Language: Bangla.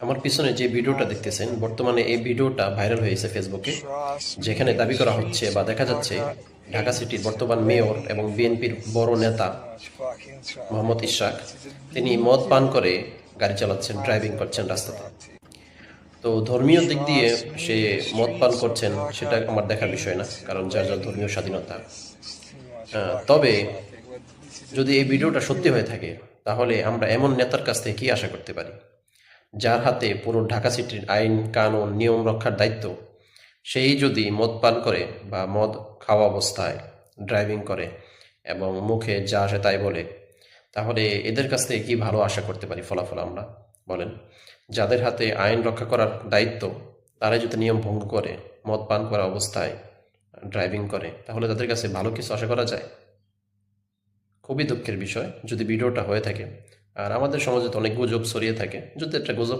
আমার পিছনে যে ভিডিওটা দেখতেছেন, বর্তমানে এই ভিডিওটা ভাইরাল হয়েছে ফেসবুকে, যেখানে দাবি করা হচ্ছে বা দেখা যাচ্ছে ঢাকা সিটির বর্তমান মেয়র এবং বিএনপির বড় নেতা মোহাম্মদ ইশরাক, তিনি মদ পান করে গাড়ি চালাচ্ছেন, ড্রাইভিং করছেন রাস্তাতে। তো ধর্মীয় দিক দিয়ে সে মদ পান করছেন সেটা আমার দেখার বিষয় না, কারণ যার যার ধর্মীয় স্বাধীনতা। তবে যদি এই ভিডিওটা সত্যি হয়ে থাকে, তাহলে আমরা এমন নেতার কাছ থেকে কি আশা করতে পারি, যার হাতে পুরো ঢাকা সিটির আইন কানুন নিয়ম রক্ষার দায়িত্ব, সেই যদি মদ পান করে বা মদ খাওয়া অবস্থায় ড্রাইভিং করে এবং মুখে যা আসে তাই বলে, তাহলে এদের কাছ থেকে কি ভালো আশা করতে পারি ফলাফল আমরা? বলেন। যাদের হাতে আইন রক্ষা করার দায়িত্ব, তারাই যদি নিয়ম ভঙ্গ করে মদ পান করা অবস্থায় ড্রাইভিং করে, তাহলে তাদের কাছে ভালো কিছু আশা করা যায়? খুবই দুঃখের বিষয় যদি ভিডিওটা হয়ে থাকে। আর আমাদের সমাজে তো অনেক গুজব ছড়িয়ে থাকে, যদি একটা গুজব